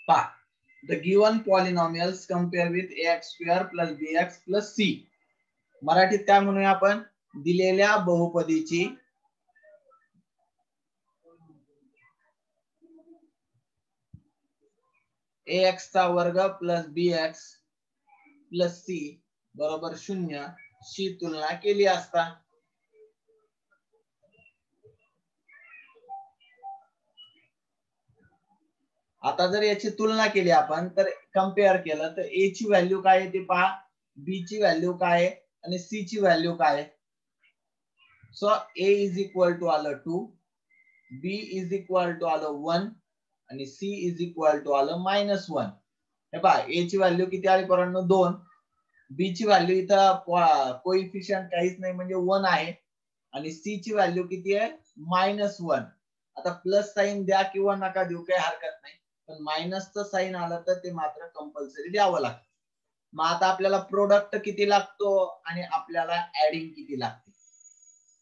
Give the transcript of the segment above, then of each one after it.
पहा, the given polynomials compare with ax square plus bx plus c. मराठीत काय म्हणूया आपण, दिलेल्या बहुपदीची ax चा वर्ग प्लस bx प्लस c बरोबर 0 शी तुलना केली असता. आता जर याची तुलना केली आपण तर कंपेअर केलं तर a ची व्हॅल्यू काय आहे ते पहा, b ची व्हॅल्यू काय आहे आणि c ची व्हॅल्यू काय आहे. So a is equal to आलं 2, b इज इक्वल टू आलं 1 आणि c इज इक्वल टू आलं -1. हे पहा, a ची व्हॅल्यू किती आली पोरांनो 2, b ची व्हॅल्यू इथं कोएफिशियंट काहीच नाही म्हणजे 1 आहे आणि c ची व्हॅल्यू किती आहे -1. आता प्लस साइन द्या किंवा नका देऊ काही हरकत नाही, पण मायनसचं साइन आलं तर ते मात्र कंपल्सरी द्यावं लागतं. मग आता आपल्याला प्रोडक्ट किती लागतो आणि आपल्याला ऍडिंग किती लागते,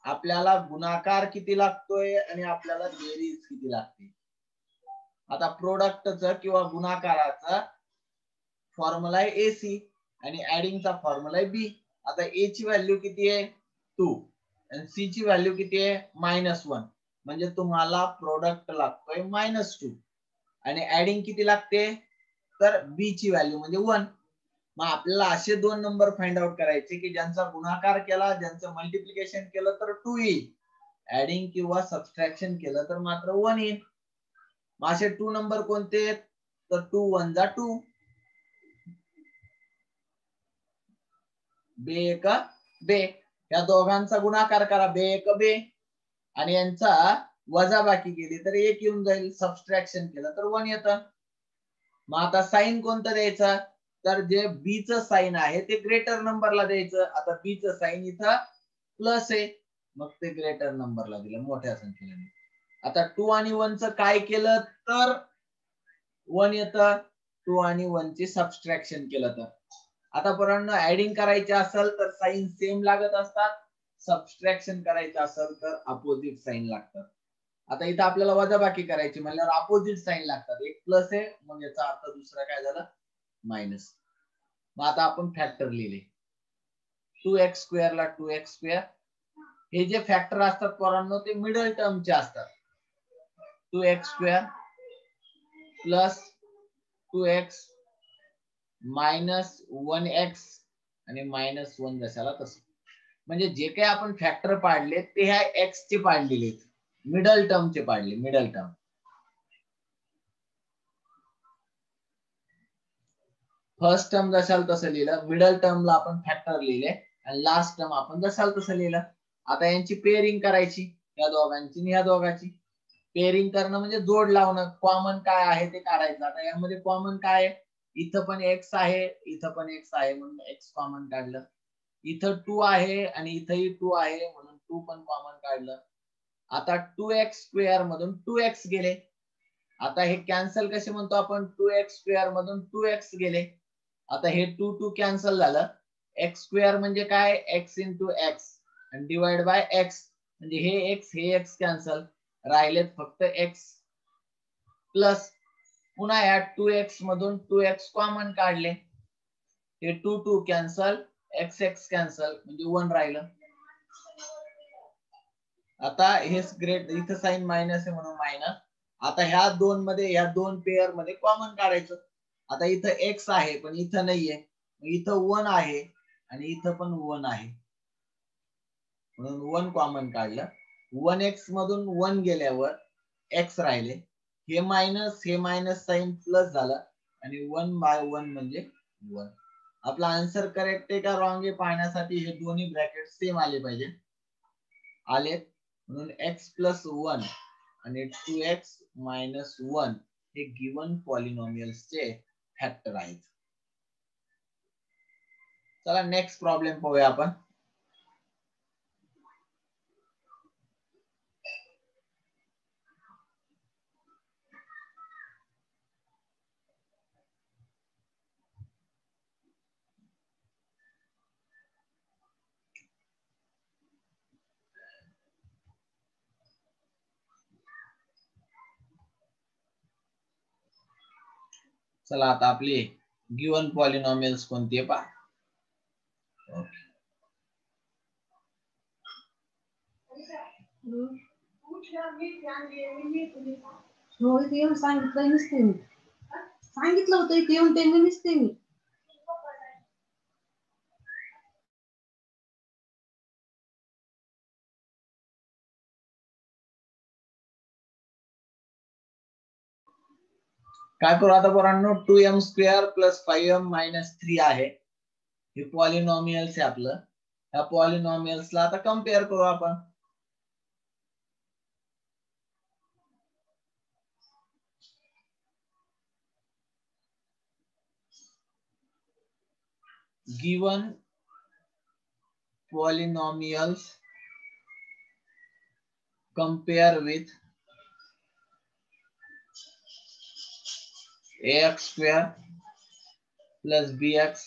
आपल्याला गुणाकार किती लागतोय आणि आपल्याला बेरीज किती लागते. आता प्रोडक्टचं किंवा गुणाकाराचा फॉर्म्युला आहे AC आणि ऍडिंगचा फॉर्म्युला आहे B. आता A ची व्हॅल्यू किती आहे 2 आणि C ची व्हॅल्यू किती आहे -1, म्हणजे तुम्हाला प्रोडक्ट लागतोय -2 आणि ऍडिंग किती लागते तर B ची व्हॅल्यू म्हणजे 1. मग आपल्याला असे दोन नंबर फाइंड आउट करायचे की ज्यांचा गुणाकार केला, ज्यांचं मल्टिप्लिकेशन केलं तर 2 येईल, ऍडिंग किंवा सबट्रॅक्शन केलं तर मात्र 1 येईल. मग असे 2 नंबर कोणते तर 2 1 जा 2, बे एक बे, या दोघांचा गुणाकार करा बे एक बे आणि यांचा वजाबाकी केली तर 1 येऊन जाईल, सबट्रॅक्शन केलं तर 1 येतं. मग आता साइन कोणतं द्यायचं तर जे बी चं साइन आहे ते ग्रेटर नंबरला द्यायचं. आता बी चं साइन इथं प्लस आहे मग ते ग्रेटर नंबरला दिलं, मोठ्या संख्येने. आता 2 आणि 1 चं काय केलं तर 1 येतं, 2 आणि 1 ची सबट्रॅक्शन केलं तर. आता पोरांनो ऍडिंग करायचे असेल तर साइन सेम लागत असतात, सबट्रॅक्शन करायचं असेल तर अपोजिट साइन लागतात. आता इथं आपल्याला वजाबाकी करायची म्हणल्यावर अपोजिट साइन लागतात, एक प्लस आहे मग याचा अर्थ दुसरा काय झाला मायनस. मग आता आपण फॅक्टर लिहिले, 2x स्क्वेअर ला 2x स्क्वेअर. हे जे फॅक्टर असतात पोरांनो ते मिडल टर्मचे असतात. 2x square plus 2x minus 1x आणि -1 जशाला तसं. म्हणजे जे काही आपण फॅक्टर पाडले ते ह्या x चे पाडलेले, मिडल टर्मचे पाडले, मिडल टर्म. फर्स्ट टर्म जशाल तसं लिहिलं, मिडल टर्मला आपण फॅक्टर लिहिले आणि लास्ट टर्म आपण जशाल तसं लिहिलं. आता यांची पेअरिंग करायची, या दोघांची आणि या दोघांची. पेअरिंग करणं म्हणजे जोड लावणं, कॉमन काय आहे ते काढायचं. आता यामध्ये कॉमन काय आहे, इथं पण x आहे, इथं पण x आहे म्हणून x कॉमन काढलं. इथं 2 आहे आणि इथंही 2 आहे म्हणून 2 पण कॉमन काढलं. आता 2x स्क्वेअर मधून 2x गेले. आता हे कॅन्सल कसे म्हणतो आपण, 2x स्क्वेअर मधून 2x गेले. आता हे 2 2 कॅन्सल झालं. x स्क्वेअर म्हणजे काय x इंटू x आणि डिवाइड बाय x, म्हणजे हे x कॅन्सल, राहिलेत फक्त x प्लस पुन्हा या 2x मधून 2x कॉमन काढले, हे 2 2 कॅन्सल, x कॅन्सल म्हणजे 1 राहिलं. आता हे ग्रेट इथं साइन मायनस आहे म्हणून मायनस. आता ह्या दोन मध्ये, ह्या दोन पेअर मध्ये कॉमन काढायचं. आता इथं x आहे पण इथं नाहीये, इथं 1 आहे आणि इथं पण 1 आहे म्हणून 1 कॉमन काढलं. 1x मधून 1 गेल्यावर x राहिले, हे मायनस साइन प्लस झालं आणि 1 बाय 1 म्हणजे 1. आपला आन्सर करेक्ट आहे का रॉंग आहे पाहण्यासाठी हे दोन्ही ब्रॅकेट सेम आले पाहिजे, आले म्हणून x प्लस 1 आणि 2x मायनस 1 हे गिवन पॉलिनॉमियल्सचे फॅक्टर आहेत. चला नेक्स्ट प्रॉब्लेम पाहूया आपण. चला आता आपली गिवन पॉलिनॉमियल्स कोणती आहे पहा. सांगितलं नसते मी, सांगितलं होतं इथे येऊन त्यांनी नसते मी. काय करू आता पोरांनो, 2m square plus 5m minus 3 आहे, हे पॉलिनॉमियल्स आहे आपलं. ह्या पॉलिनॉमियल्सला आता कम्पेअर करू आपण. Given polynomials compare with ax square plus bx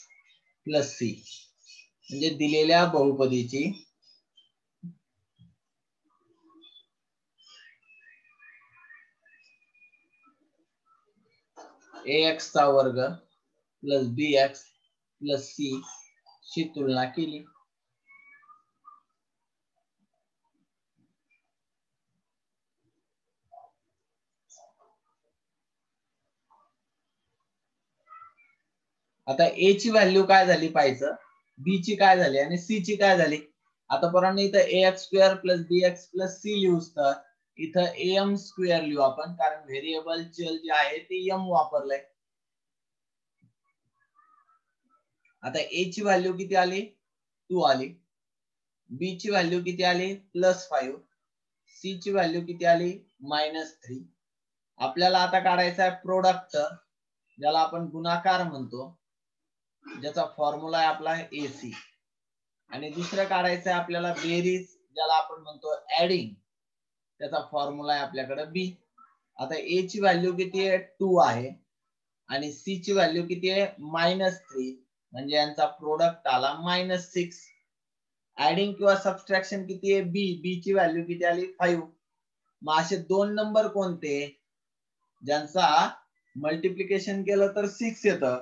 plus c, म्हणजे दिलेल्या बहुपदीची ax चा वर्ग प्लस bx प्लस c शी तुलना केली. आता a ची व्हॅल्यू काय झाली पाहिजे, b ची काय झाली आणि c ची काय झाली. आता पोरांनो इथं ax square plus bx plus c लिहूस तर इथं am स्क्वेअर लिहू आपण, कारण व्हेरिएबल चल जे आहे ते m वापरलंय. आता a ची व्हॅल्यू किती आली, 2 आली. b ची व्हॅल्यू किती आली, प्लस 5. c ची व्हॅल्यू किती आली, मायनस 3. आपल्याला आता काढायचा आहे प्रोडक्ट, ज्याला आपण गुणाकार म्हणतो, ज्याचा फॉर्म्युला आहे आपला AC. आणि दुसरं काढायचं आहे आपल्याला बेरीज, ज्याला आपण म्हणतो ऍडिंग, त्याचा फॉर्म्युला आहे आपल्याकडे B. आता A ची व्हॅल्यू किती आहे, 2 आहे आणि C ची व्हॅल्यू किती आहे, मायनस 3, म्हणजे यांचा प्रोडक्ट आला मायनस 6. ऍडिंग किंवा सबट्रॅक्शन किती आहे, B ची व्हॅल्यू किती आली, 5. मग असे दोन नंबर कोणते ज्यांचा मल्टिप्लिकेशन केलं तर 6 येतं,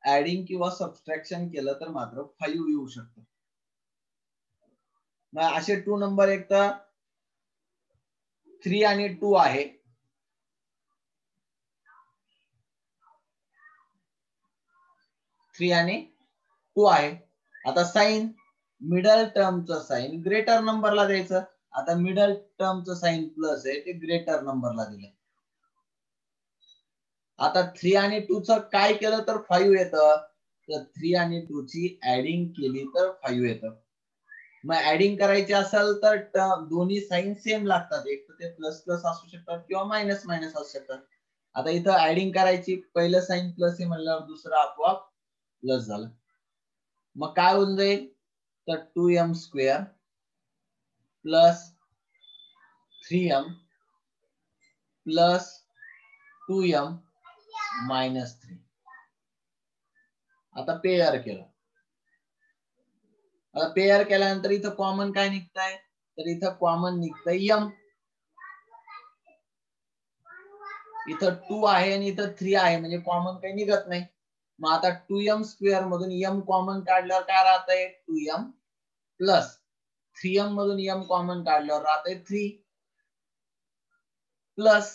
ऍडिंग किंवा सबट्रॅक्शन केलं तर मात्र 5 येऊ शकतं. मग असे 2 नंबर एक तर 3 आणि 2 आहे. 3 आणि 2 आहे. आता साइन, मिडल टर्मचं साइन ग्रेटर नंबरला द्यायचं. आता मिडल टर्मचं साइन प्लस आहे, ते ग्रेटर नंबरला दिलं. आता 3 आणि 2 चं काय केलं तर 5 येतं, तर 3 आणि 2 ची ऍडिंग केली तर 5 येतं. मग ऍडिंग करायची असेल तर दोन्ही साइन सेम लागतात, एक तर ते प्लस प्लस असू शकतात किंवा मायनस मायनस असू शकतात. आता इथं ऍडिंग करायची, पहिलं साइन प्लस आहे म्हणल्यावर दुसरं आपोआप प्लस झालं. मग काय होऊन जाईल, तर 2m square plus 3m plus 2m minus 3. आता पेअर केलं. आता पेअर केल्यानंतर इथं कॉमन काय निघतंय, तर इथं कॉमन निघतंय m. इथं 2 आहे आणि इथं 3 आहे, म्हणजे कॉमन काही निघत नाही. मग आता 2m स्क्वेअर मधून m कॉमन काढल्यावर काय राहतंय, 2m प्लस 3m मधून m कॉमन काढल्यावर राहतंय 3 प्लस.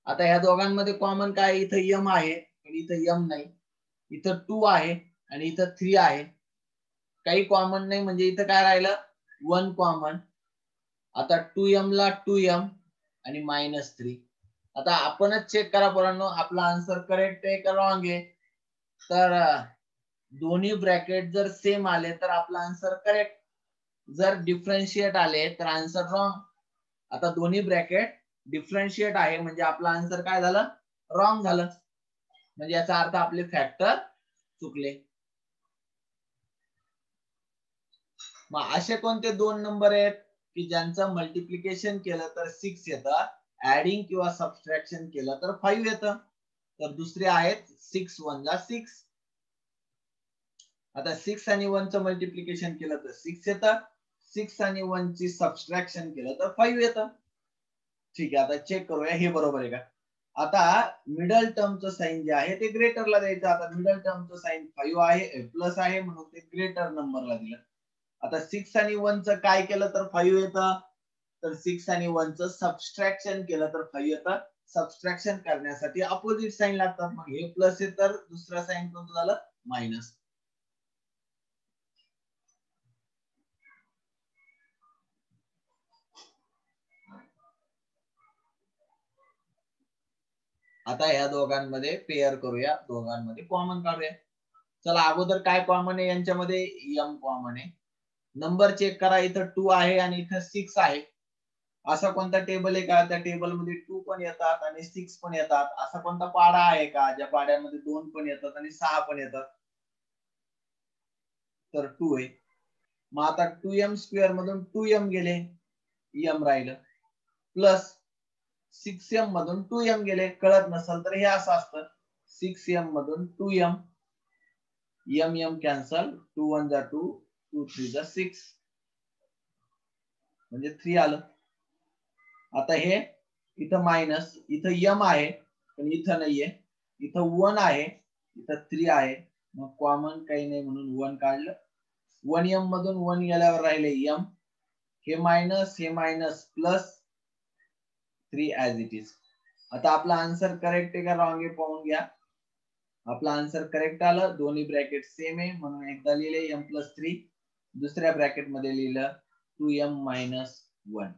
आता ह्या दोघांमध्ये कॉमन काय, इथं m आहे आणि इथं m नाही, इथं 2 आहे आणि इथं 3 आहे, काही कॉमन नाही, म्हणजे इथं काय राहिलं, 1 कॉमन. आता 2m ला 2m आणि मायनस 3. आता आपणच चेक करा पोरांनो, आपला आन्सर करेक्ट आहे का रॉंग आहे. तर दोन्ही ब्रॅकेट जर सेम आले तर आपला आन्सर करेक्ट, जर डिफरन्शिएट आले तर आन्सर रॉंग. आता दोन्ही ब्रॅकेट डिफरन्शिएट आहे म्हणजे आपला आन्सर काय झालं, रॉंग झालं. म्हणजे याचा अर्थ आपले फॅक्टर चुकले. मग असे कोणते दोन नंबर आहेत की ज्यांचं मल्टिप्लिकेशन केलं तर 6 येतं, ऍडिंग किंवा सबट्रॅक्शन केलं तर 5 येतं. तर दुसरे आहेत 6 1 ला 6. आता 6 आणि 1 चं मल्टिप्लिकेशन केलं तर 6 येतं, 6 आणि 1 ची सबट्रॅक्शन केलं तर 5 येतं. ठीक आहे, आता चेक करूया हे बरोबर आहे का. आता मिडल टर्मचं साइन जे आहे ते ग्रेटरला द्यायचं. आता मिडल टर्मचं साइन 5 आहे प्लस आहे म्हणून ते ग्रेटर नंबरला दिलं. आता 6 आणि 1 चं काय केलं तर 5 येतं, तर 6 आणि 1 चं सबस्ट्रॅक्शन केलं तर 5 येतं. सबस्ट्रॅक्शन करण्यासाठी अपोजिट साइन लागतात. मग हे प्लस आहे तर दुसरा साइन कोणतं झालं मायनस. आता या दोघांमध्ये पेअर करूया, दोघांमध्ये कॉमन काढूया. चला अगोदर काय कॉमन आहे यांच्यामध्ये, m कॉमन आहे. नंबर चेक करा, इथं 2 आहे आणि इथं 6 आहे. असा कोणता टेबल आहे का त्या टेबल मध्ये 2 पण येतात आणि 6 पण येतात? असा कोणता पाडा आहे का ज्या पाड्यामध्ये 2 पण येतात आणि 6 पण येतात? तर 2 आहे. मग आता 2m स्क्वेअर मधून 2m गेले, m राहिलं, प्लस 6m मधून 2m गेले. कळत नसेल तर हे असं असतं, 6m मधून 2m, m कॅन्सल, 2 1 जा 2, 2 3 जा 6, म्हणजे 3 आलं. आता हे इथं मायनस, इथं m आहे पण इथं नाहीये, इथं 1 आहे, इथं 3 आहे. मग कॉमन काही नाही म्हणून 1 काढलं. 1m मधून 1 गेल्यावर राहिले m, हे minus plus 3 as it is. आता आपला आन्सर करेक्ट आहे का रॉंग आहे पाहून घ्या. आपला आन्सर करेक्ट आलं, दोन्ही ब्रॅकेट सेम आहे म्हणून एकदा लिहिले m+3, दुसऱ्या ब्रॅकेट मध्ये लिहिलं 2m - 1.